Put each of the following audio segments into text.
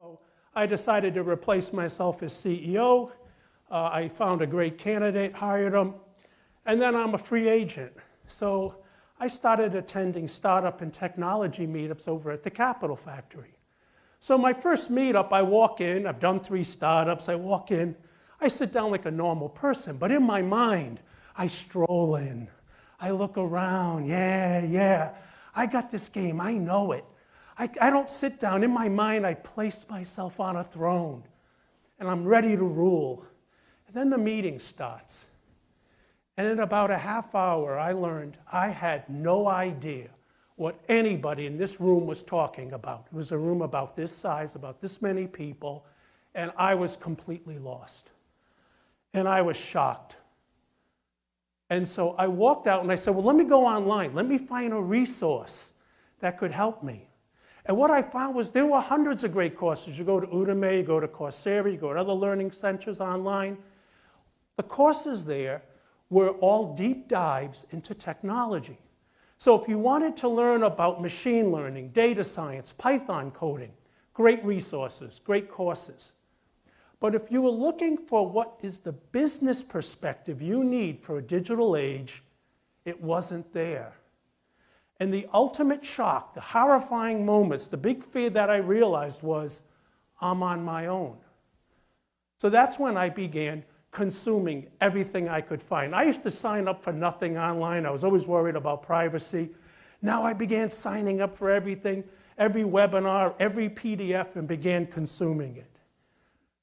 So I decided to replace myself as CEO. I found a great candidate, hired him, and then I'm a free agent. So I started attending startup and technology meetups over at the Capital Factory. So my first meetup, I walk in, I've done 3 startups, I walk in, I sit down like a normal person, but in my mind, I stroll in, I look around, yeah, I got this game, I know it. I don't sit down, in my mind, I place myself on a throne, and I'm ready to rule. And then the meeting starts. And in about a half hour, I learned I had no idea what anybody in this room was talking about. It was a room about this size, about this many people, and I was completely lost. And I was shocked. And so I walked out and I said, well, let me go online. Let me find a resource that could help me. And what I found was there were hundreds of great courses. You go to Udemy, you go to Coursera, you go to other learning centers online. The courses there were all deep dives into technology. So if you wanted to learn about machine learning, data science, Python coding, great resources, great courses. But if you were looking for what is the business perspective you need for a digital age, it wasn't there. And the ultimate shock, the horrifying moments, the big fear that I realized was, I'm on my own. So that's when I began consuming everything I could find. I used to sign up for nothing online. I was always worried about privacy. Now I began signing up for everything, every webinar, every PDF, and began consuming it.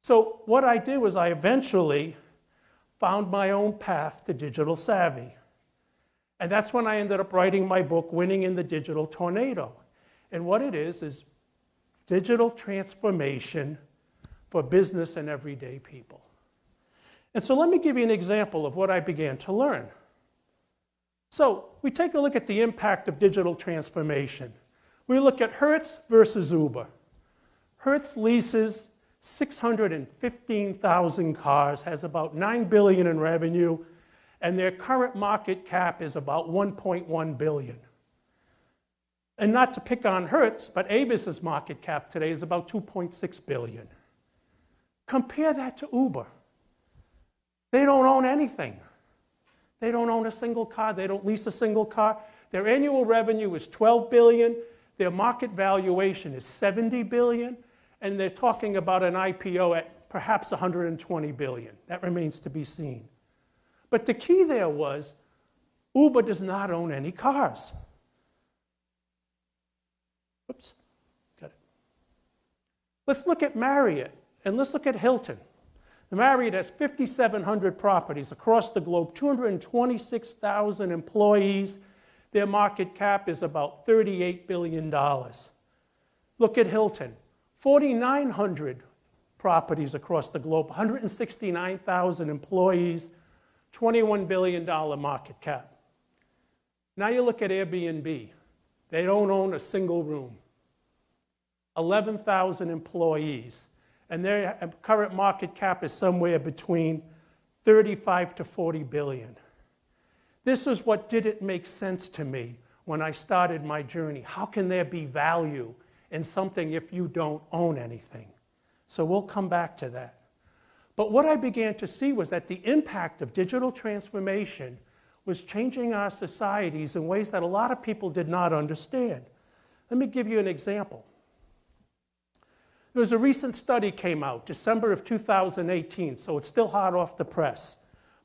So what I did was I eventually found my own path to digital savvy. And that's when I ended up writing my book, Winning in the Digital Tornado. And what it is digital transformation for business and everyday people. And so let me give you an example of what I began to learn. So we take a look at the impact of digital transformation. We look at Hertz versus Uber. Hertz leases 615,000 cars, has about $9 billion in revenue, and their current market cap is about $1.1 billion. And not to pick on Hertz, but Avis's market cap today is about $2.6 billion. Compare that to Uber. They don't own anything. They don't own a single car. They don't lease a single car. Their annual revenue is $12 billion. Their market valuation is $70 billion. And they're talking about an IPO at perhaps $120 billion. That remains to be seen. But the key there was Uber does not own any cars. Oops, got it. Let's look at Marriott and let's look at Hilton. The Marriott has 5,700 properties across the globe, 226,000 employees. Their market cap is about $38 billion. Look at Hilton, 4,900 properties across the globe, 169,000 employees, $21 billion market cap. Now you look at Airbnb. They don't own a single room. 11,000 employees. And their current market cap is somewhere between 35 to 40 billion. This is what didn't make sense to me when I started my journey. How can there be value in something if you don't own anything? So we'll come back to that. But what I began to see was that the impact of digital transformation was changing our societies in ways that a lot of people did not understand. Let me give you an example. There was a recent study came out, December of 2018, so it's still hot off the press,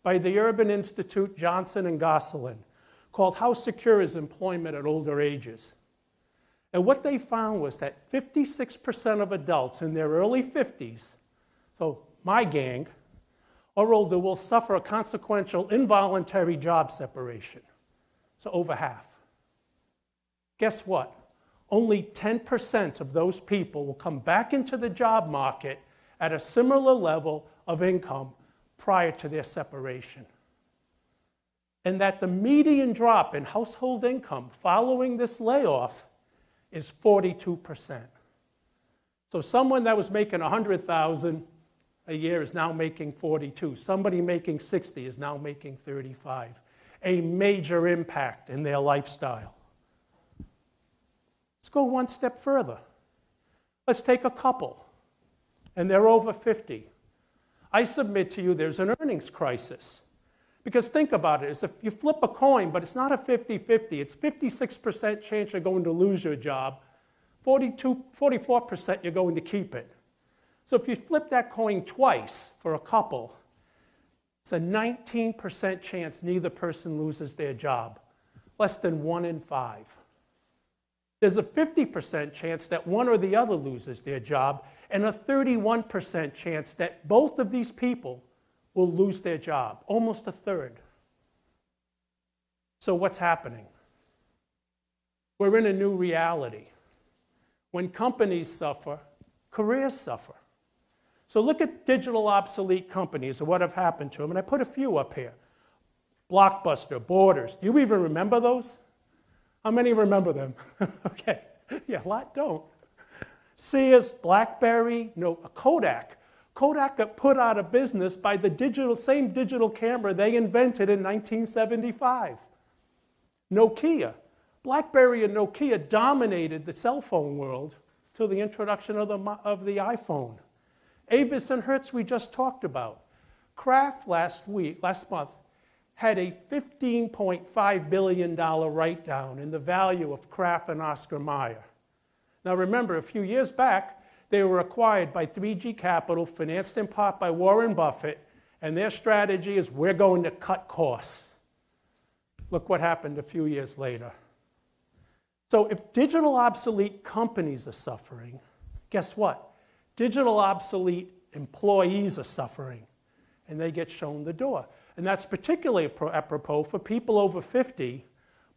by the Urban Institute, Johnson and Gosselin, called How Secure is Employment at Older Ages? And what they found was that 56% of adults in their early 50s, so my gang, or older, will suffer a consequential involuntary job separation. So over half. Guess what? Only 10% of those people will come back into the job market at a similar level of income prior to their separation. And that the median drop in household income following this layoff is 42%. So someone that was making $100,000 a year is now making 42. Somebody making 60 is now making 35. A major impact in their lifestyle. Let's go one step further. Let's take a couple. and they're over 50. I submit to you there's an earnings crisis. Because think about it, it's if you flip a coin, but it's not a 50-50, it's 56% chance you're going to lose your job, 44% you're going to keep it. So if you flip that coin twice for a couple, it's a 19% chance neither person loses their job, less than 1 in 5. There's a 50% chance that one or the other loses their job, and a 31% chance that both of these people will lose their job, almost a third. So what's happening? We're in a new reality. When companies suffer, careers suffer. So look at digital obsolete companies and what have happened to them, and I put a few up here. Blockbuster, Borders. Do you even remember those? How many remember them? Okay, yeah, a lot don't. Sears, BlackBerry, no, Kodak. Kodak got put out of business by the same digital camera they invented in 1975. Nokia. BlackBerry and Nokia dominated the cell phone world till the introduction of the iPhone. Avis and Hertz we just talked about. Kraft last month, had a $15.5 billion write-down in the value of Kraft and Oscar Mayer. Now remember, a few years back, they were acquired by 3G Capital, financed in part by Warren Buffett, and their strategy is we're going to cut costs. Look what happened a few years later. So if digital obsolete companies are suffering, guess what? Digital obsolete employees are suffering, and they get shown the door. And that's particularly apropos for people over 50,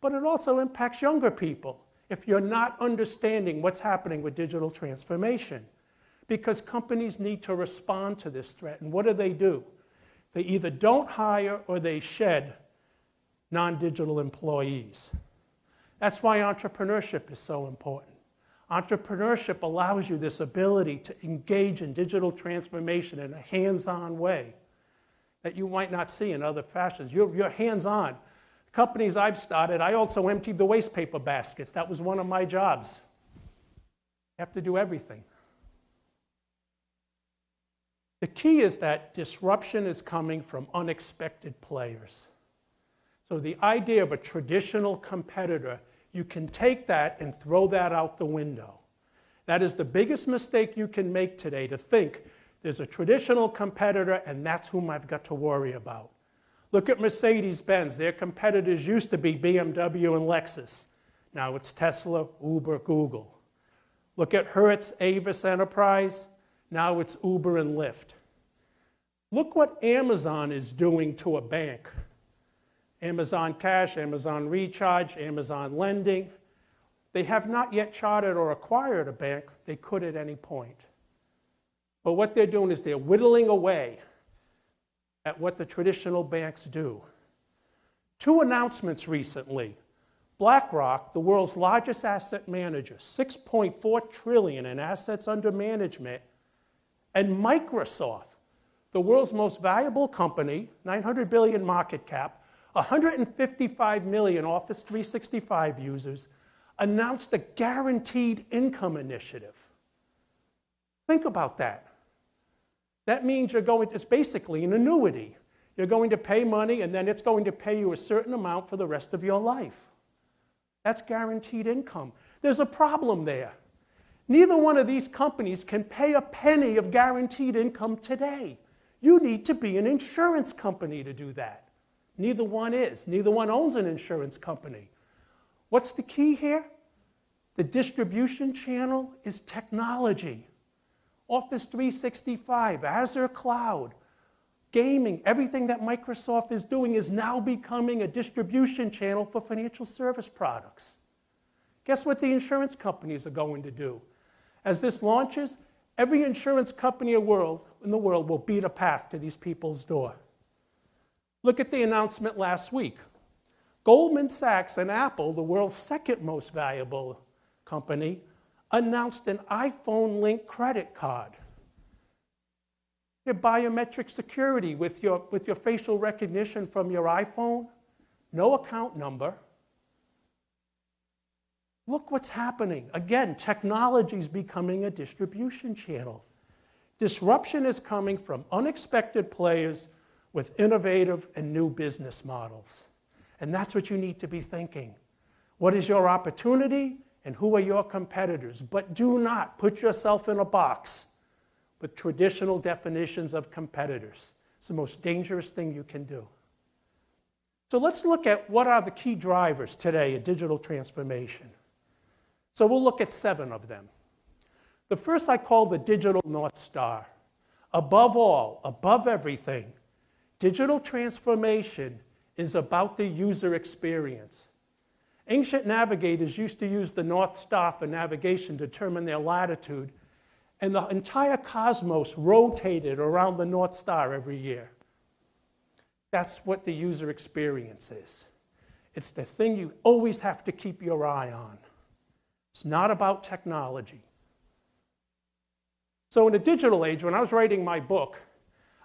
but it also impacts younger people if you're not understanding what's happening with digital transformation. Because companies need to respond to this threat. And what do? They either don't hire or they shed non-digital employees. That's why entrepreneurship is so important. Entrepreneurship allows you this ability to engage in digital transformation in a hands-on way that you might not see in other fashions. You're hands-on. Companies I've started, I also emptied the waste paper baskets. That was one of my jobs. You have to do everything. The key is that disruption is coming from unexpected players. So the idea of a traditional competitor, you can take that and throw that out the window. That is the biggest mistake you can make today, to think there's a traditional competitor and that's whom I've got to worry about. Look at Mercedes-Benz. Their competitors used to be BMW and Lexus. Now it's Tesla, Uber, Google. Look at Hertz, Avis Enterprise. Now it's Uber and Lyft. Look what Amazon is doing to a bank. Amazon Cash, Amazon Recharge, Amazon Lending. They have not yet chartered or acquired a bank. They could at any point. But what they're doing is they're whittling away at what the traditional banks do. 2 announcements recently. BlackRock, the world's largest asset manager, $6.4 trillion in assets under management, and Microsoft, the world's most valuable company, $900 billion market cap, 155 million Office 365 users, announced a guaranteed income initiative. Think about that. That means it's basically an annuity. You're going to pay money and then it's going to pay you a certain amount for the rest of your life. That's guaranteed income. There's a problem there. Neither one of these companies can pay a penny of guaranteed income today. You need to be an insurance company to do that. Neither one is. Neither one owns an insurance company. What's the key here? The distribution channel is technology. Office 365, Azure Cloud, gaming, everything that Microsoft is doing is now becoming a distribution channel for financial service products. Guess what the insurance companies are going to do? As this launches, every insurance company in the world will beat a path to these people's door. Look at the announcement last week. Goldman Sachs and Apple, the world's second most valuable company, announced an iPhone-linked credit card. Your biometric security with your facial recognition from your iPhone, no account number. Look what's happening. Again, technology is becoming a distribution channel. Disruption is coming from unexpected players with innovative and new business models. And that's what you need to be thinking. What is your opportunity and who are your competitors? But do not put yourself in a box with traditional definitions of competitors. It's the most dangerous thing you can do. So let's look at what are the key drivers today in digital transformation. So we'll look at 7 of them. The first I call the digital North Star. Above all, above everything, digital transformation is about the user experience. Ancient navigators used to use the North Star for navigation to determine their latitude, and the entire cosmos rotated around the North Star every year. That's what the user experience is. It's the thing you always have to keep your eye on. It's not about technology. So in the digital age, when I was writing my book,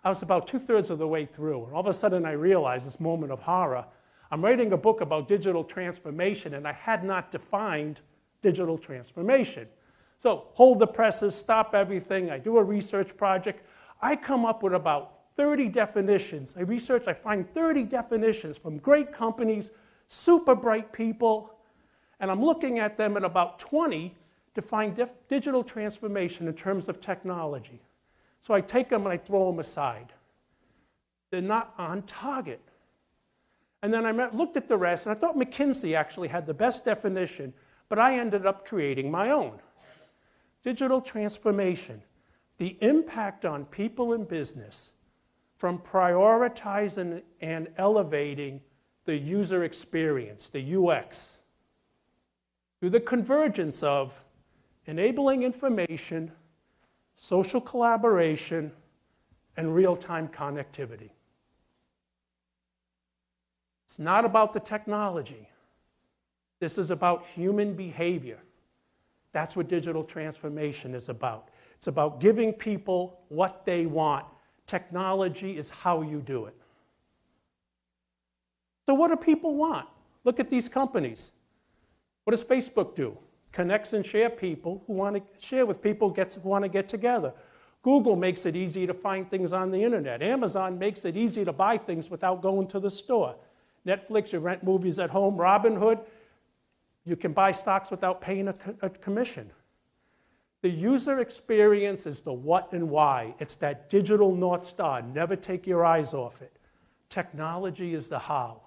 I was about 2/3 of the way through, and all of a sudden I realized, this moment of horror, I'm writing a book about digital transformation, and I had not defined digital transformation. So hold the presses, stop everything, I do a research project. I come up with about 30 definitions. I find 30 definitions from great companies, super bright people, and I'm looking at them at about 20 to find digital transformation in terms of technology. So I take them and I throw them aside. They're not on target. And then I looked at the rest, and I thought McKinsey actually had the best definition, but I ended up creating my own. Digital transformation, the impact on people in business from prioritizing and elevating the user experience, the UX, through the convergence of enabling information, social collaboration, and real-time connectivity. It's not about the technology. This is about human behavior. That's what digital transformation is about. It's about giving people what they want. Technology is how you do it. So what do people want? Look at these companies. What does Facebook do? Connects and share people who want to share with people who want to get together. Google makes it easy to find things on the internet. Amazon makes it easy to buy things without going to the store. Netflix, you rent movies at home. Robinhood, you can buy stocks without paying a commission. The user experience is the what and why. It's that digital North Star. Never take your eyes off it. Technology is the how.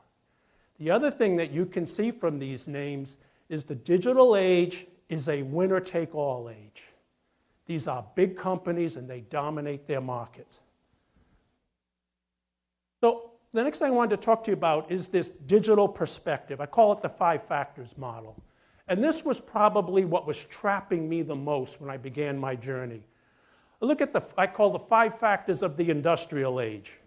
The other thing that you can see from these names is the digital age is a winner-take-all age. These are big companies and they dominate their markets. So the next thing I wanted to talk to you about is this digital perspective. I call it the 5 factors model. And this was probably what was trapping me the most when I began my journey. Look at I call the 5 factors of the industrial age.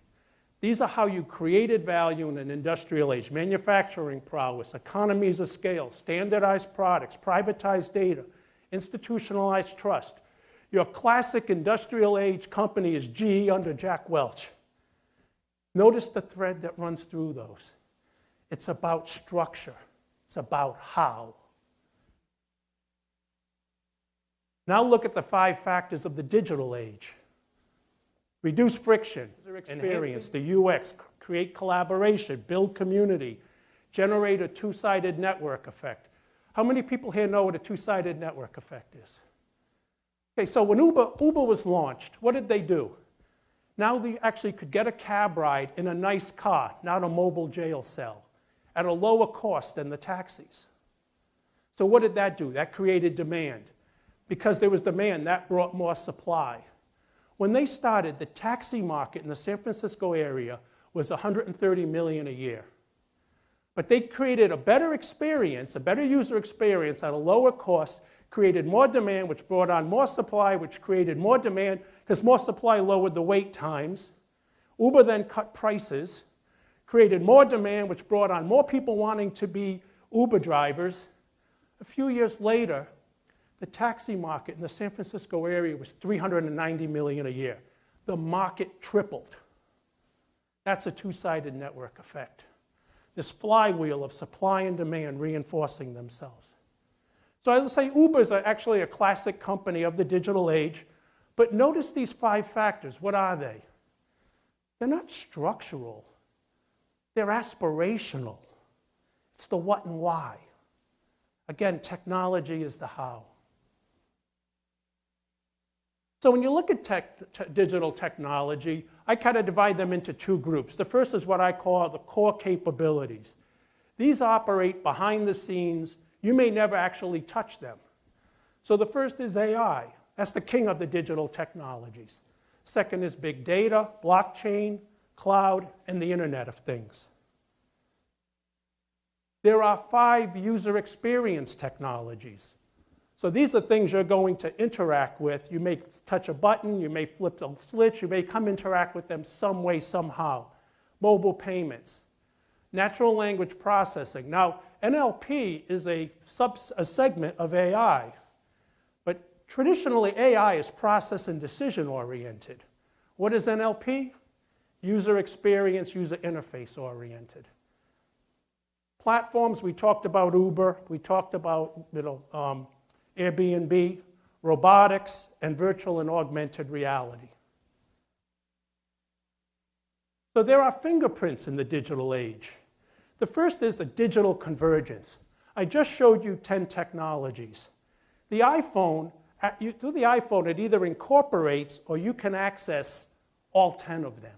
These are how you created value in an industrial age. Manufacturing prowess, economies of scale, standardized products, privatized data, institutionalized trust. Your classic industrial age company is GE under Jack Welch. Notice the thread that runs through those. It's about structure. It's about how. Now look at the 5 factors of the digital age. Reduce friction, experience, the UX, create collaboration, build community, generate a two-sided network effect. How many people here know what a two-sided network effect is? Okay, so when Uber was launched, what did they do? Now they actually could get a cab ride in a nice car, not a mobile jail cell, at a lower cost than the taxis. So what did that do? That created demand. Because there was demand, that brought more supply. When they started, the taxi market in the San Francisco area was $130 million a year. But they created a better experience, a better user experience at a lower cost, created more demand, which brought on more supply, which created more demand, because more supply lowered the wait times. Uber then cut prices, created more demand, which brought on more people wanting to be Uber drivers. A few years later, the taxi market in the San Francisco area was $390 million a year. The market tripled. That's a two-sided network effect. This flywheel of supply and demand reinforcing themselves. So I would say Uber is actually a classic company of the digital age, But notice these 5 factors. What are they? They're not structural. They're aspirational. It's the what and why. Again, technology is the how. So when you look at digital technology, I kind of divide them into 2 groups. The first is what I call the core capabilities. These operate behind the scenes. You may never actually touch them. So the first is AI. That's the king of the digital technologies. Second is big data, blockchain, cloud, and the Internet of Things. There are 5 user experience technologies. So these are things you're going to interact with. You may touch a button, you may flip a switch, you may come interact with them some way, somehow. Mobile payments, natural language processing. Now, NLP is a segment of AI, but traditionally AI is process and decision oriented. What is NLP? User experience, user interface oriented. Platforms, we talked about Uber, we talked about Airbnb, robotics, and virtual and augmented reality. So there are fingerprints in the digital age. The first is the digital convergence. I just showed you 10 technologies. The iPhone, through the iPhone, it either incorporates or you can access all 10 of them.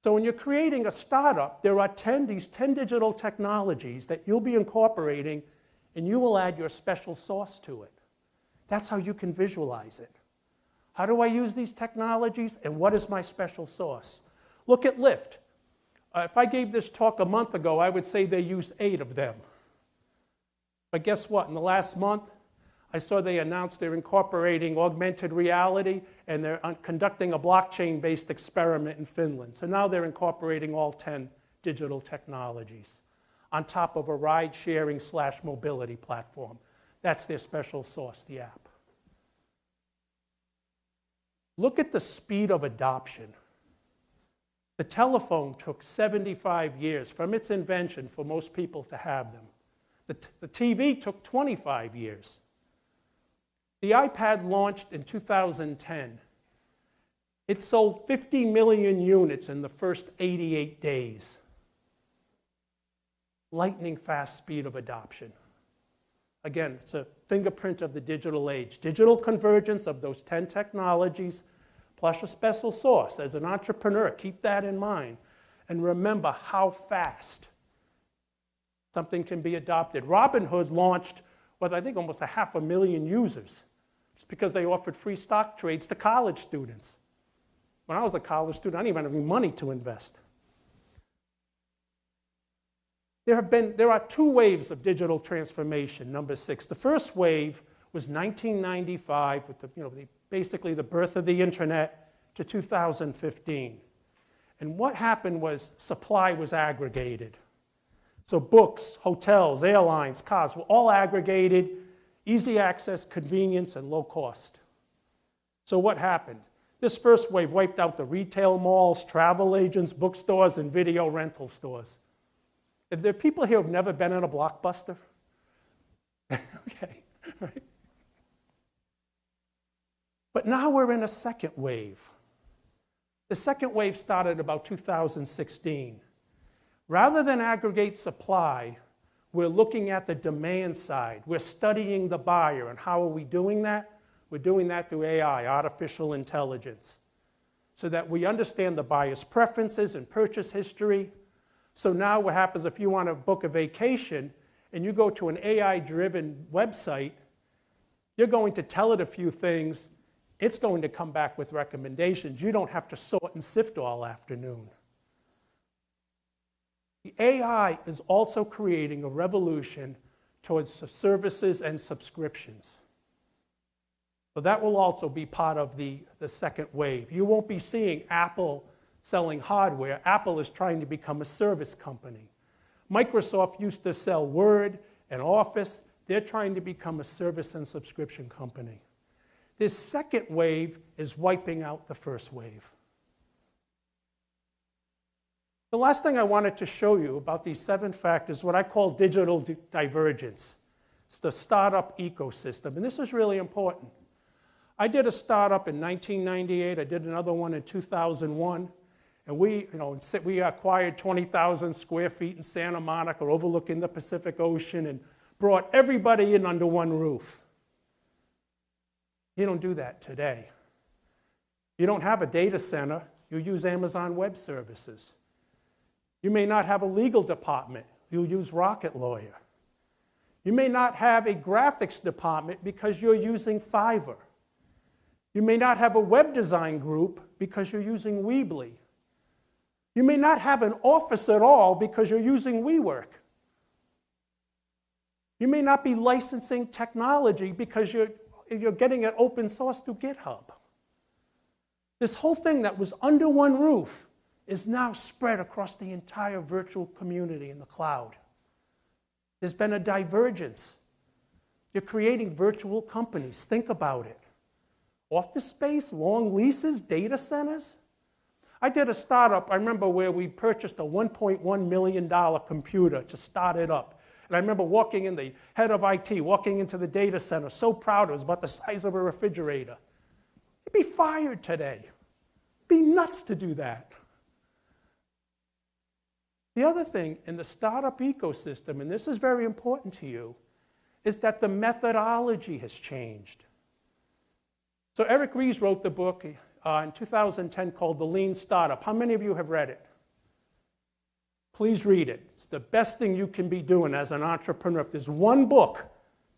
So when you're creating a startup, there are these 10 digital technologies that you'll be incorporating, and you will add your special sauce to it. That's how you can visualize it. How do I use these technologies, and what is my special sauce? Look at Lyft. If I gave this talk a month ago, I would say they use 8 of them. But guess what? In the last month, I saw they announced they're incorporating augmented reality, and they're conducting a blockchain-based experiment in Finland. So now they're incorporating all 10 digital technologies on top of a ride-sharing / mobility platform. That's their special sauce, the app. Look at the speed of adoption. The telephone took 75 years from its invention for most people to have them. The TV took 25 years. The iPad launched in 2010. It sold 50 million units in the first 88 days. Lightning fast speed of adoption. Again, it's a fingerprint of the digital age. Digital convergence of those 10 technologies, plus a special sauce. As an entrepreneur, keep that in mind. And remember how fast something can be adopted. Robinhood launched with, I think, almost 500,000 users. Just because they offered free stock trades to college students. When I was a college student, I didn't even have any money to invest. There are 2 waves of digital transformation, number 6. The first wave was 1995 with basically the birth of the internet to 2015. And what happened was supply was aggregated. So books, hotels, airlines, cars were all aggregated, easy access, convenience, and low cost. So what happened? This first wave wiped out the retail malls, travel agents, bookstores, and video rental stores. If there are people here who've never been in a Blockbuster, okay, right? But now we're in a second wave. The second wave started about 2016. Rather than aggregate supply, we're looking at the demand side. We're studying the buyer. And how are we doing that? We're doing that through AI, artificial intelligence, so that we understand the buyer's preferences and purchase history. So now what happens if you want to book a vacation and you go to an AI-driven website, you're going to tell it a few things. It's going to come back with recommendations. You don't have to sort and sift all afternoon. The AI is also creating a revolution towards services and subscriptions. So that will also be part of the second wave. You won't be seeing Apple selling hardware. Apple is trying to become a service company. Microsoft used to sell Word and Office. They're trying to become a service and subscription company. This second wave is wiping out the first wave. The last thing I wanted to show you about these 7 factors, what I call digital divergence. It's the startup ecosystem, and this is really important. I did a startup in 1998. I did another one in 2001. And we acquired 20,000 square feet in Santa Monica, overlooking the Pacific Ocean, and brought everybody in under one roof. You don't do that today. You don't have a data center. You use Amazon Web Services. You may not have a legal department. You'll use Rocket Lawyer. You may not have a graphics department because you're using Fiverr. You may not have a web design group because you're using Weebly. You may not have an office at all because you're using WeWork. You may not be licensing technology because you're getting it open source through GitHub. This whole thing that was under one roof is now spread across the entire virtual community in the cloud. There's been a divergence. You're creating virtual companies. Think about it. Office space, long leases, data centers. I did a startup, I remember, where we purchased a $1.1 million computer to start it up. And I remember walking in, the head of IT, walking into the data center, so proud. It was about the size of a refrigerator. You'd be fired today. It'd be nuts to do that. The other thing in the startup ecosystem, and this is very important to you, is that the methodology has changed. So Eric Ries wrote the book in 2010 called The Lean Startup. How many of you have read it? Please read it. It's the best thing you can be doing as an entrepreneur. If there's one book,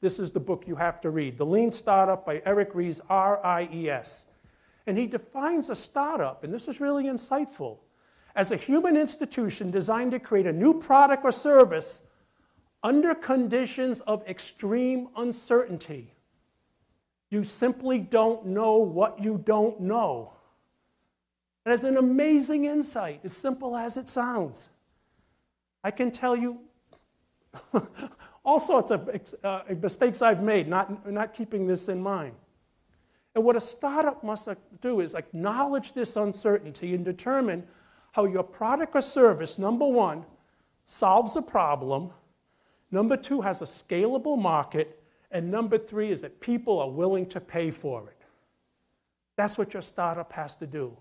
this is the book you have to read. The Lean Startup by Eric Ries, R-I-E-S. And he defines a startup, and this is really insightful, as a human institution designed to create a new product or service under conditions of extreme uncertainty. You simply don't know what you don't know. It has an amazing insight, as simple as it sounds. I can tell you all sorts of mistakes I've made, not keeping this in mind. And what a startup must do is acknowledge this uncertainty and determine how your product or service, number one, solves a problem, number two, has a scalable market, and number three is that people are willing to pay for it. That's what your startup has to do.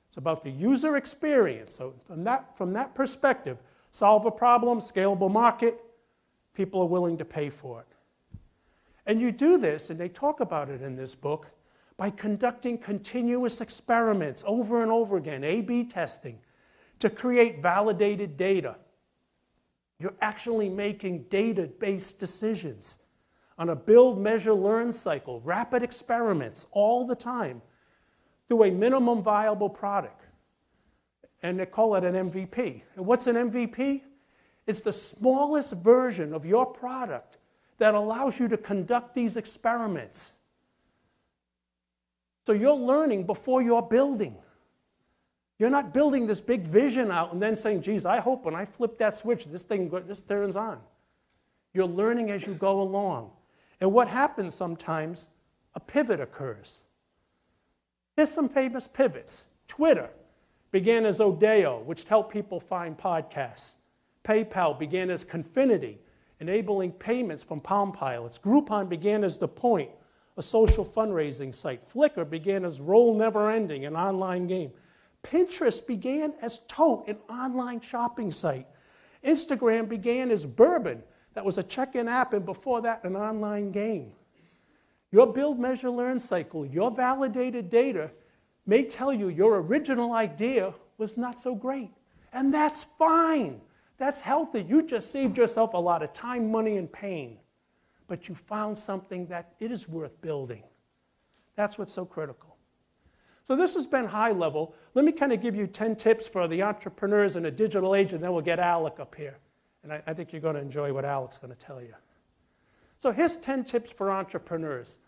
It's about the user experience. So from that perspective, solve a problem, scalable market, people are willing to pay for it. And you do this, and they talk about it in this book, by conducting continuous experiments over and over again, A/B testing, to create validated data. You're actually making data-based decisions on a build, measure, learn cycle, rapid experiments all the time through a minimum viable product. And they call it an MVP. And what's an MVP? It's the smallest version of your product that allows you to conduct these experiments. So you're learning before you're building. You're not building this big vision out and then saying, geez, I hope when I flip that switch, this turns on. You're learning as you go along. And what happens sometimes, a pivot occurs. Here's some famous pivots. Twitter began as Odeo, which helped people find podcasts. PayPal began as Confinity, enabling payments from Palm Pilots. Groupon began as The Point, a social fundraising site. Flickr began as Roll Never Ending, an online game. Pinterest began as Tote, an online shopping site. Instagram began as Bourbon, that was a check-in app, and before that, an online game. Your build, measure, learn cycle, your validated data may tell you your original idea was not so great. And that's fine. That's healthy. You just saved yourself a lot of time, money, and pain. But you found something that it is worth building. That's what's so critical. So this has been high level. Let me kind of give you 10 tips for the entrepreneurs in a digital age, and then we'll get Alec up here. And I think you're going to enjoy what Alec's going to tell you. So here's 10 tips for entrepreneurs.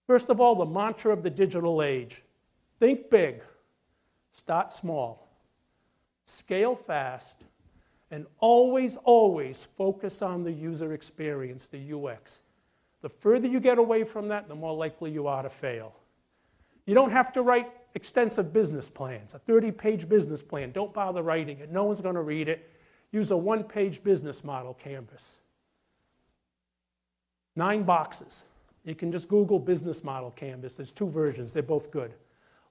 First of all, the mantra of the digital age. Think big, start small, scale fast, and always, always focus on the user experience, the UX. The further you get away from that, the more likely you are to fail. You don't have to write extensive business plans, a 30-page business plan. Don't bother writing it. No one's going to read it. Use a one-page business model canvas. 9 boxes. You can just Google business model canvas. There's 2 versions. They're both good.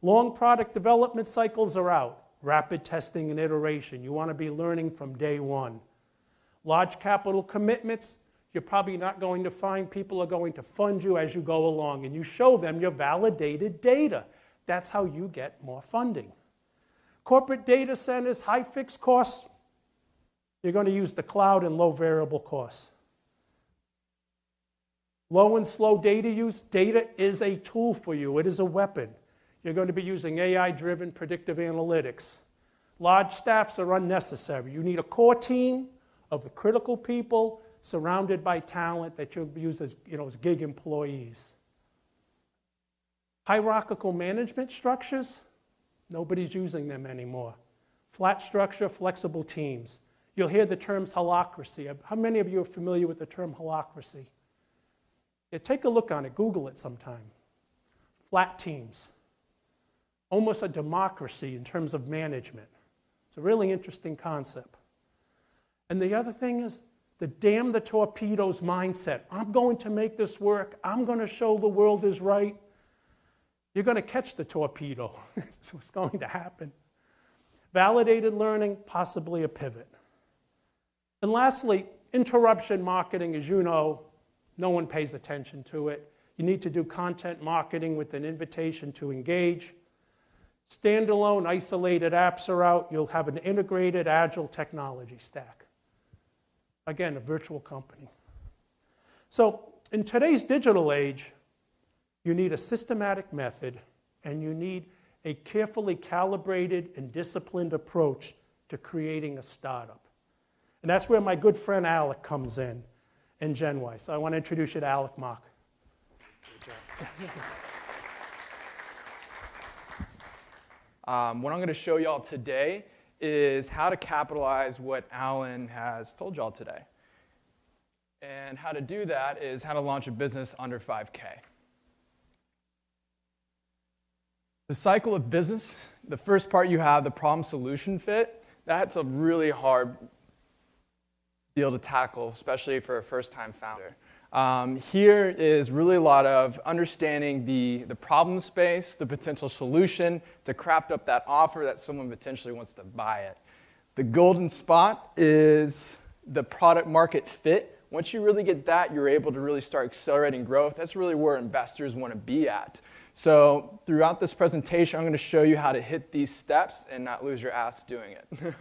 Long product development cycles are out. Rapid testing and iteration. You want to be learning from day one. Large capital commitments, you're probably not going to find people are going to fund you as you go along, and you show them your validated data. That's how you get more funding. Corporate data centers, high fixed costs, you're going to use the cloud and low variable costs. Low and slow data use, data is a tool for you. It is a weapon. You're going to be using AI-driven predictive analytics. Large staffs are unnecessary. You need a core team of the critical people surrounded by talent that you'll use as, as gig employees. Hierarchical management structures, nobody's using them anymore. Flat structure, flexible teams. You'll hear the terms holacracy. How many of you are familiar with the term holacracy? Yeah, take a look on it. Google it sometime. Flat teams. Almost a democracy in terms of management. It's a really interesting concept. And the other thing is the damn the torpedoes mindset. I'm going to make this work. I'm going to show the world is right. You're going to catch the torpedo. That's what's going to happen. Validated learning, possibly a pivot. And lastly, interruption marketing, as you know, no one pays attention to it. You need to do content marketing with an invitation to engage. Standalone, isolated apps are out. You'll have an integrated, agile technology stack. Again, a virtual company. So in today's digital age, you need a systematic method, and you need a carefully calibrated and disciplined approach to creating a startup. And that's where my good friend Alec comes in GenY. So I want to introduce you to Alec Mock. What I'm going to show y'all today is how to capitalize what Allan has told y'all today. And how to do that is how to launch a business under 5K. The cycle of business, the first part you have, the problem-solution fit, that's a really hard deal to tackle, especially for a first-time founder. Here is really a lot of understanding the problem space, the potential solution, to craft up that offer that someone potentially wants to buy it. The golden spot is the product market fit. Once you really get that, you're able to really start accelerating growth. That's really where investors want to be at. So throughout this presentation, I'm going to show you how to hit these steps and not lose your ass doing it.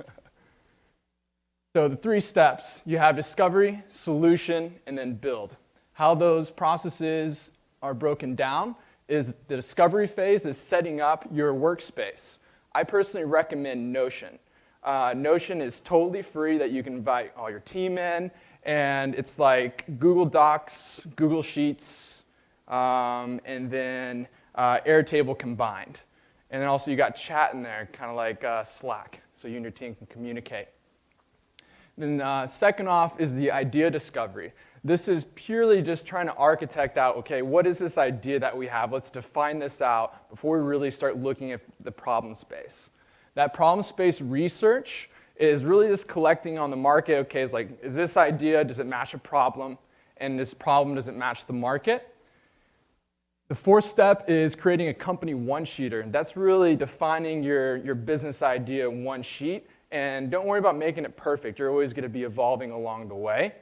So the 3 steps, you have discovery, solution, and then build. How those processes are broken down is the discovery phase is setting up your workspace. I personally recommend Notion. Notion is totally free that you can invite all your team in, and it's like Google Docs, Google Sheets, and then Airtable combined. And then also you got chat in there, kind of like Slack, so you and your team can communicate. Then second off is the idea discovery. This is purely just trying to architect out, okay, what is this idea that we have? Let's define this out before we really start looking at the problem space. That problem space research is really just collecting on the market, okay, it's like, is this idea, does it match a problem? And this problem, does it match the market? The 4th step is creating a company one-sheeter. That's really defining your business idea in one sheet. And don't worry about making it perfect. You're always going to be evolving along the way.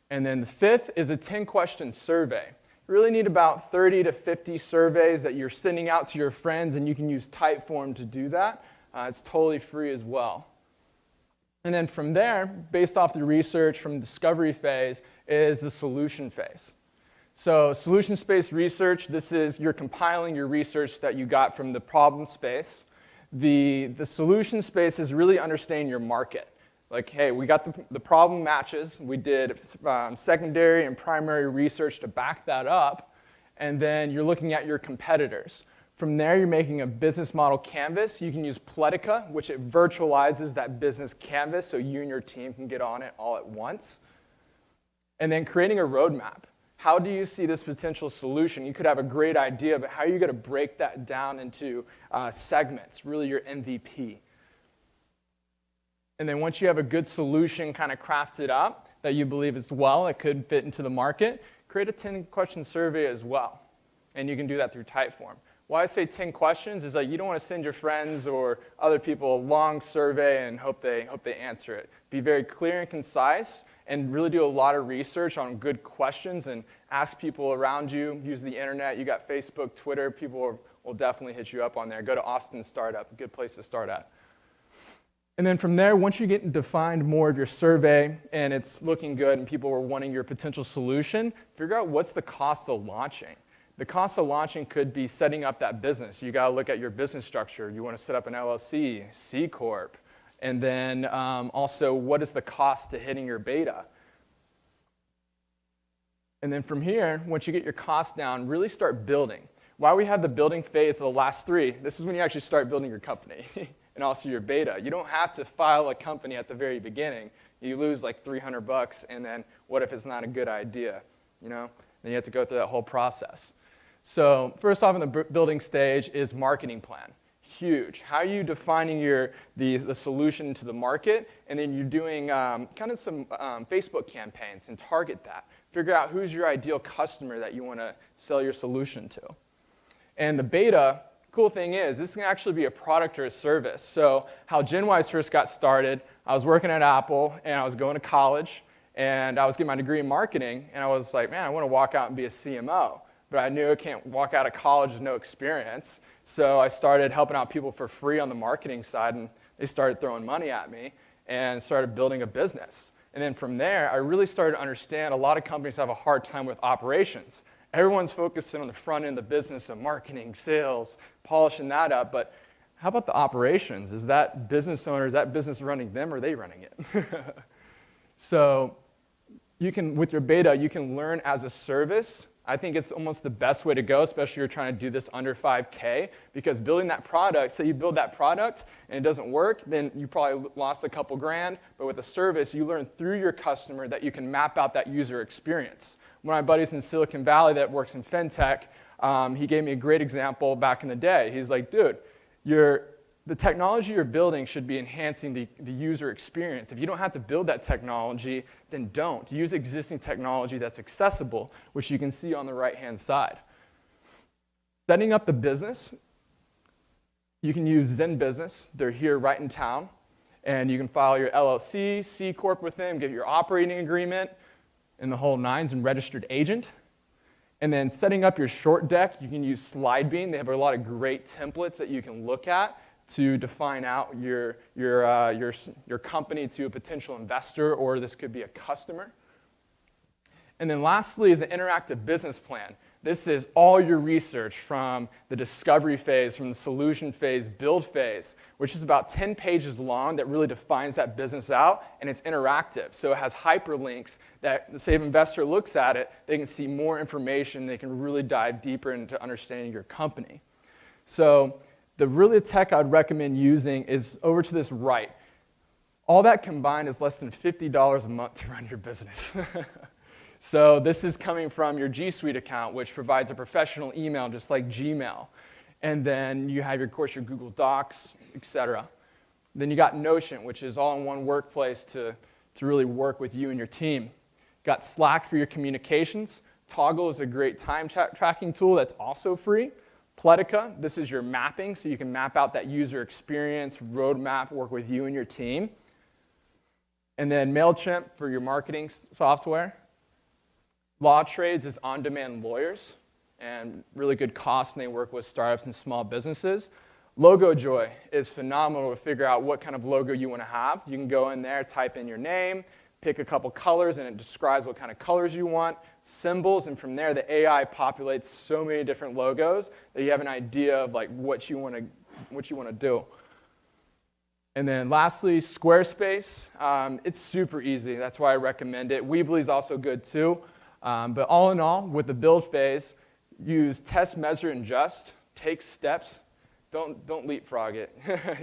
And then the 5th is a 10-question survey. You really need about 30 to 50 surveys that you're sending out to your friends, and you can use Typeform to do that. It's totally free as well. And then from there, based off the research from the discovery phase, is the solution phase. So solution space research, this is you're compiling your research that you got from the problem space. The solution space is really understanding your market. Like, hey, we got the problem matches. We did secondary and primary research to back that up. And then you're looking at your competitors. From there, you're making a business model canvas. You can use Pletica, which it virtualizes that business canvas so you and your team can get on it all at once. And then creating a roadmap. How do you see this potential solution? You could have a great idea, but how are you going to break that down into segments, really your MVP? And then once you have a good solution kind of crafted up that you believe is well, it could fit into the market, create a 10-question survey as well. And you can do that through Typeform. Why I say 10 questions is like you don't want to send your friends or other people a long survey and hope they answer it. Be very clear and concise and really do a lot of research on good questions and ask people around you. Use the internet. You got Facebook, Twitter. People will definitely hit you up on there. Go to Austin Startup, a good place to start at. And then from there, once you get defined more of your survey and it's looking good and people are wanting your potential solution, figure out what's the cost of launching. The cost of launching could be setting up that business. You got to look at your business structure. You want to set up an LLC, C Corp, and then also what is the cost to hitting your beta. And then from here, once you get your costs down, really start building. Why we have the building phase of the last 3, this is when you actually start building your company and also your beta. You don't have to file a company at the very beginning. You lose like $300 and then what if it's not a good idea, you know? Then you have to go through that whole process. So first off in the building stage is marketing plan. Huge. How are you defining the solution to the market? And then you're doing kind of some Facebook campaigns and target that. Figure out who's your ideal customer that you want to sell your solution to. And the beta, cool thing is, this can actually be a product or a service. So how GenWise first got started, I was working at Apple and I was going to college and I was getting my degree in marketing and I was like, man, I want to walk out and be a CMO. But I knew I can't walk out of college with no experience. So I started helping out people for free on the marketing side, and they started throwing money at me and started building a business. And then from there, I really started to understand a lot of companies have a hard time with operations. Everyone's focusing on the front end of the business of marketing, sales, polishing that up, but how about the operations? Is that business owner, is that business running them or are they running it? So you can, with your beta, you can learn as a service. I think it's almost the best way to go, especially if you're trying to do this under 5K, because building that product, say you build that product and it doesn't work, then you probably lost a couple grand, but with a service, you learn through your customer that you can map out that user experience. One of my buddies in Silicon Valley that works in FinTech, he gave me a great example back in the day. He's like, dude, the technology you're building should be enhancing the user experience. If you don't have to build that technology, then don't. Use existing technology that's accessible, which you can see on the right-hand side. Setting up the business, you can use Zen Business. They're here right in town. And you can file your LLC, C Corp with them, get your operating agreement, and the whole nines, and registered agent. And then setting up your short deck, you can use SlideBean. They have a lot of great templates that you can look at to define out your company to a potential investor, or this could be a customer. And then lastly is an interactive business plan. This is all your research from the discovery phase, from the solution phase, build phase, which is about 10 pages long that really defines that business out, and it's interactive. So it has hyperlinks that, say, if an investor looks at it, they can see more information, they can really dive deeper into understanding your company. So the tech I'd recommend using is over to this right. All that combined is less than $50 a month to run your business. So this is coming from your G Suite account, which provides a professional email just like Gmail. And then you have, of course, your Google Docs, etc. Then you got Notion, which is all in one workplace to really work with you and your team. Got Slack for your communications. Toggle is a great time tracking tool that's also free. Pletica, this is your mapping, so you can map out that user experience, roadmap, work with you and your team. And then MailChimp for your marketing software. LawTrades is on-demand lawyers, and really good cost, and they work with startups and small businesses. LogoJoy is phenomenal to figure out what kind of logo you want to have. You can go in there, type in your name, pick a couple colors, and it describes what kind of colors you want, symbols, and from there the AI populates so many different logos that you have an idea of like what you want to do. And then lastly, Squarespace. It's super easy. That's why I recommend it. Weebly is also good too. But all in all, with the build phase, use test, measure, and adjust. Take steps. Don't leapfrog it.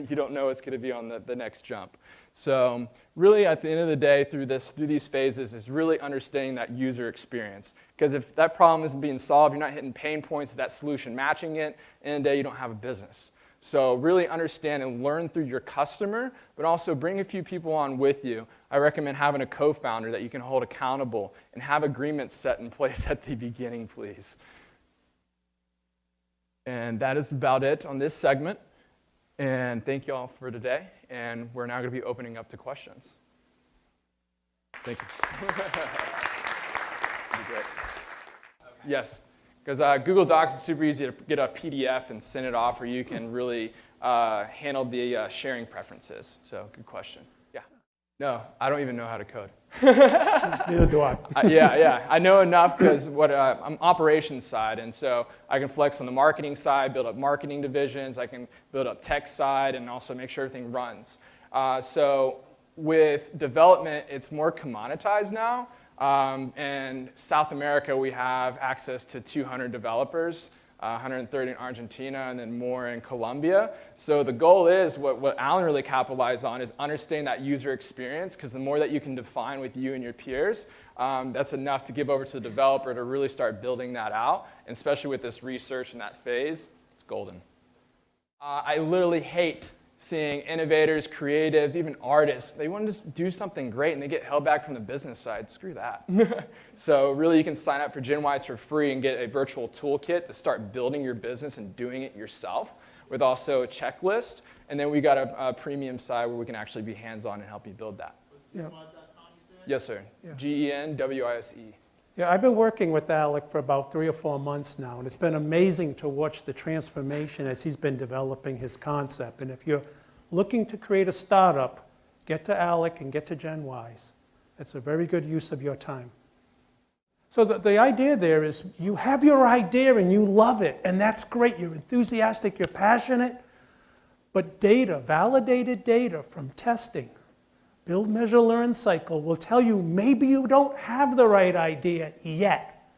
You don't know what's going to be on the next jump. So really, at the end of the day, through these phases, is really understanding that user experience. Because if that problem isn't being solved, you're not hitting pain points, that solution matching it, in the day you don't have a business. So really understand and learn through your customer, but also bring a few people on with you. I recommend having a co-founder that you can hold accountable and have agreements set in place at the beginning, please. And that is about it on this segment. And thank you all for today. And we're now going to be opening up to questions. Thank you. That'd be great. Yes. Because Google Docs is super easy to get a PDF and send it off, or you can really handle the sharing preferences. So good question. Yeah. No, I don't even know how to code. Neither do I. Yeah. I know enough because I'm operations side, and so I can flex on the marketing side, build up marketing divisions. I can build up tech side, and also make sure everything runs. So with development, it's more commoditized now. And South America, we have access to 200 developers, 130 in Argentina, and then more in Colombia. So the goal is, what Allan really capitalized on is understanding that user experience, because the more that you can define with you and your peers, that's enough to give over to the developer to really start building that out. And especially with this research and that phase, it's golden. I literally hate seeing innovators, creatives, even artists, they want to just do something great and they get held back from the business side. Screw that. So really you can sign up for GenWise for free and get a virtual toolkit to start building your business and doing it yourself, with also a checklist. And then we got a premium side where we can actually be hands-on and help you build that. Yeah. Yes, sir. Yeah. GenWise. Yeah, I've been working with Alec for about 3 or 4 months now, and it's been amazing to watch the transformation as he's been developing his concept. And if you're looking to create a startup, get to Alec and get to GenWise. It's a very good use of your time. So the idea there is you have your idea and you love it, and that's great. You're enthusiastic, you're passionate, but data, validated data from testing, build, measure, learn cycle will tell you maybe you don't have the right idea yet.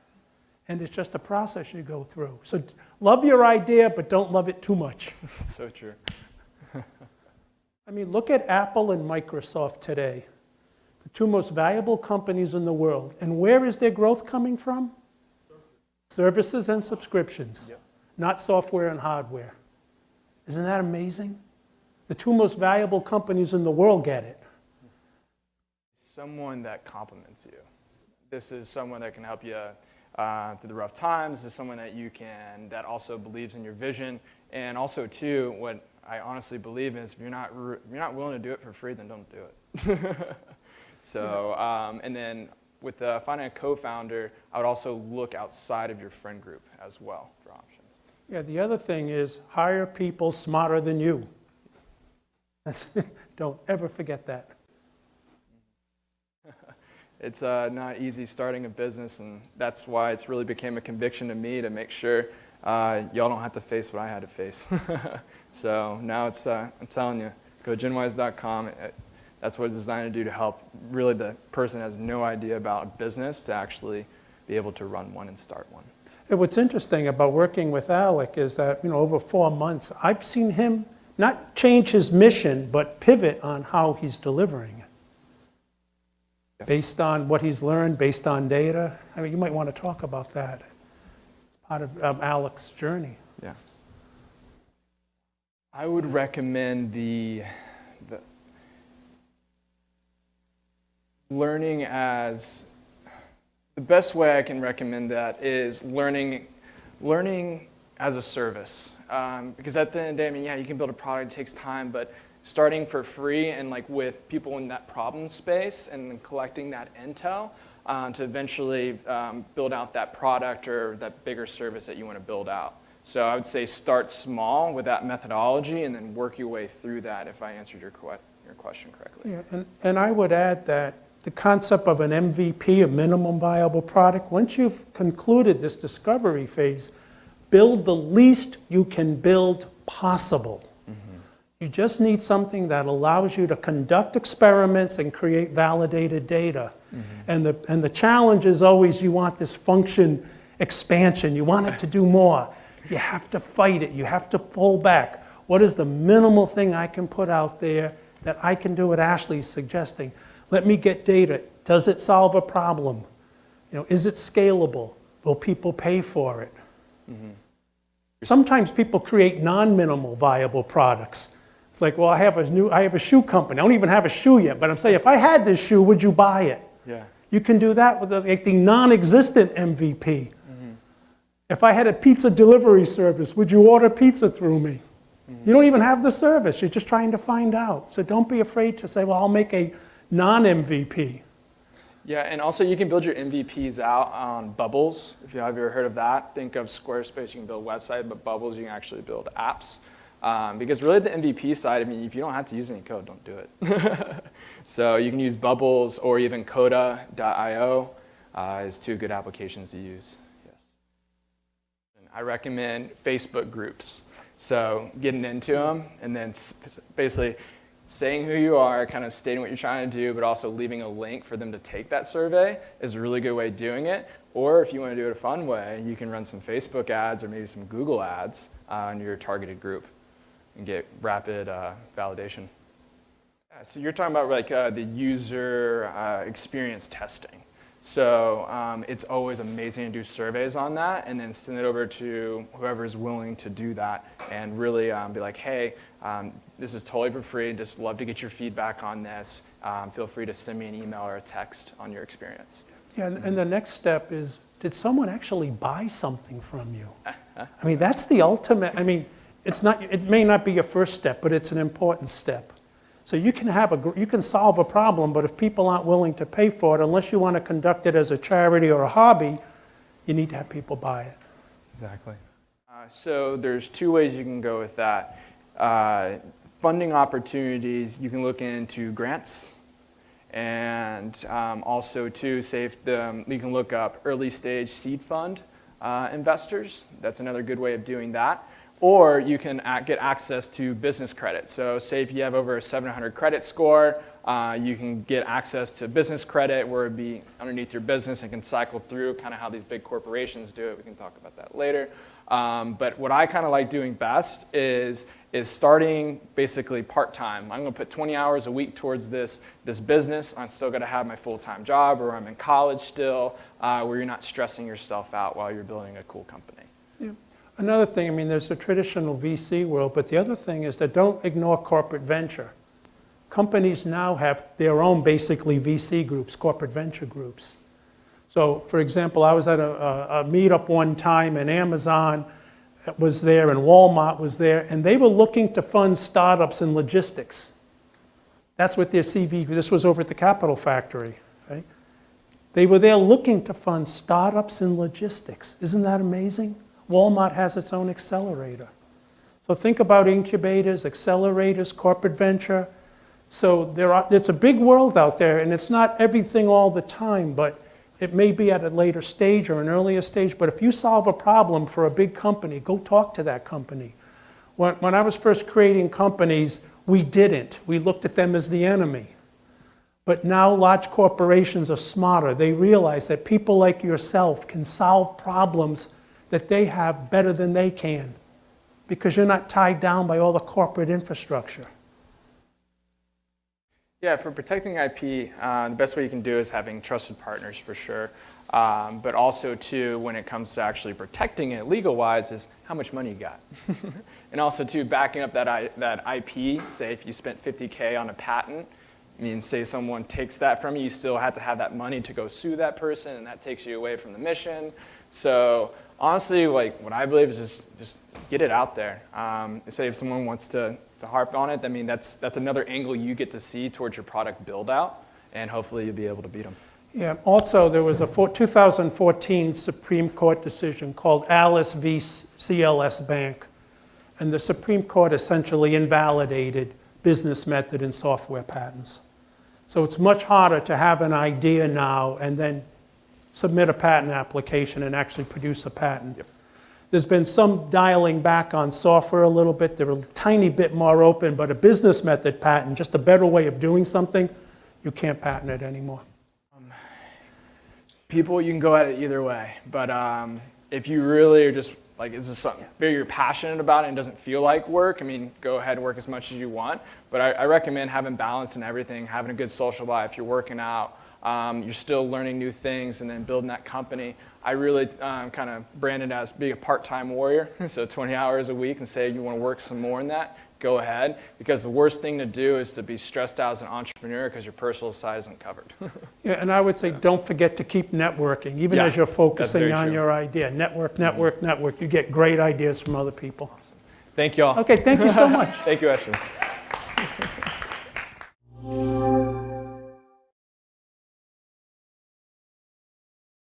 And it's just a process you go through. So love your idea, but don't love it too much. So true. I mean, look at Apple and Microsoft today, the 2 most valuable companies in the world. And where is their growth coming from? Services and subscriptions, Yep. Not software and hardware. Isn't that amazing? The 2 most valuable companies in the world get it. Someone that compliments you. This is someone that can help you through the rough times. This is someone that also believes in your vision. And also, too, what I honestly believe is if you're not willing to do it for free, then don't do it. So, and then with finding a co-founder, I would also look outside of your friend group as well for options. Yeah, the other thing is hire people smarter than you. Don't ever forget that. It's not easy starting a business, and that's why it's really became a conviction to me to make sure y'all don't have to face what I had to face. So now it's, I'm telling you, go to genwise.com. That's what it's designed to do, to help really the person who has no idea about a business to actually be able to run one and start one. And what's interesting about working with Alec is that, over 4 months, I've seen him not change his mission, but pivot on how he's delivering it. Based on what he's learned, based on data. I mean, you might want to talk about that. It's part of Alec's journey. Yeah. I would recommend the learning as, the best way I can recommend that is learning as a service. Because at the end of the day, I mean, yeah, you can build a product, it takes time, but starting for free and with people in that problem space and then collecting that intel to eventually build out that product or that bigger service that you want to build out. So I would say start small with that methodology and then work your way through that, if I answered your question correctly. Yeah, and I would add that the concept of an MVP, a minimum viable product, once you've concluded this discovery phase, build the least you can build possible. You just need something that allows you to conduct experiments and create validated data. And the challenge is always you want this function expansion. You want it to do more. You have to fight it. You have to pull back. What is the minimal thing I can put out there that I can do what Ashley's suggesting? Let me get data. Does it solve a problem? Is it scalable? Will people pay for it? Sometimes people create non-minimal viable products. It's like, well, I have a shoe company. I don't even have a shoe yet, but I'm saying, if I had this shoe, would you buy it? Yeah. You can do that with the non-existent MVP. If I had a pizza delivery service, would you order pizza through me? You don't even have the service. You're just trying to find out. So don't be afraid to say, well, I'll make a non-MVP. Yeah, and also you can build your MVPs out on Bubbles. If you have ever heard of that, think of Squarespace, you can build a website, but Bubbles, you can actually build apps. Because really the MVP side, I mean, if you don't have to use any code, don't do it. So you can use Bubbles or even Coda.io is two good applications to use. Yes. And I recommend Facebook groups. So getting into them and then basically saying who you are, kind of stating what you're trying to do, but also leaving a link for them to take that survey is a really good way of doing it. Or if you want to do it a fun way, you can run some Facebook ads or maybe some Google ads on your targeted group and get rapid validation. So you're talking about like the user experience testing. So it's always amazing to do surveys on that and then send it over to whoever is willing to do that and really be like, hey, this is totally for free. Just love to get your feedback on this. Feel free to send me an email or a text on your experience. Yeah, and the next step is, did someone actually buy something from you? I mean, that's the ultimate. I mean, it may not be your first step, but it's an important step. So you can solve a problem, but if people aren't willing to pay for it, unless you want to conduct it as a charity or a hobby, you need to have people buy it. Exactly. So there's two ways you can go with that. Funding opportunities, you can look into grants, and also too, you can look up early stage seed fund investors. That's another good way of doing that. Or you can get access to business credit. So say if you have over a 700 credit score, you can get access to business credit where it'd be underneath your business and can cycle through kind of how these big corporations do it. We can talk about that later. But what I kind of like doing best is starting basically part-time. I'm going to put 20 hours a week towards this business. I'm still going to have my full-time job, or I'm in college still, where you're not stressing yourself out while you're building a cool company. Yeah. Another thing, I mean, there's a traditional VC world, but the other thing is that don't ignore corporate venture. Companies now have their own, basically, VC groups, corporate venture groups. So, for example, I was at a meetup one time, and Amazon was there, and Walmart was there, and they were looking to fund startups in logistics. That's what their CV, this was over at the Capital Factory, right? They were there looking to fund startups in logistics. Isn't that amazing? Walmart has its own accelerator. So think about incubators, accelerators, corporate venture. So it's a big world out there, and it's not everything all the time, but it may be at a later stage or an earlier stage. But if you solve a problem for a big company, go talk to that company. When I was first creating companies, we didn't. We looked at them as the enemy. But now large corporations are smarter. They realize that people like yourself can solve problems that they have better than they can, because you're not tied down by all the corporate infrastructure. Yeah, for protecting IP, the best way you can do is having trusted partners for sure. But also too, when it comes to actually protecting it legal-wise, is how much money you got. And also too, backing up that IP, say if you spent $50K on a patent, I mean, say someone takes that from you, you still have to have that money to go sue that person, and that takes you away from the mission. So honestly, like what I believe is just get it out there. Say if someone wants to harp on it, I mean that's another angle you get to see towards your product build out, and hopefully you'll be able to beat them. Yeah. Also, there was a 2014 Supreme Court decision called Alice v. CLS Bank, and the Supreme Court essentially invalidated business method and software patents. So it's much harder to have an idea now and then submit a patent application and actually produce a patent. Yep. There's been some dialing back on software a little bit. They're a tiny bit more open, but a business method patent, just a better way of doing something, you can't patent it anymore. People, you can go at it either way, but if you really are just like, is this something you're passionate about and it doesn't feel like work, I mean, go ahead and work as much as you want. But I recommend having balance in everything, having a good social life, you're working out, you're still learning new things, and then building that company. I really kind of brand it as being a part-time warrior, so 20 hours a week, and say you want to work some more in that, go ahead, because the worst thing to do is to be stressed out as an entrepreneur because your personal side isn't covered. Yeah, and I would say don't forget to keep networking, even Yeah, as you're that's focusing very on true. your idea. Network, network, network. You get great ideas from other people. Thank you all. Okay, thank you so much. Thank you, Ashley.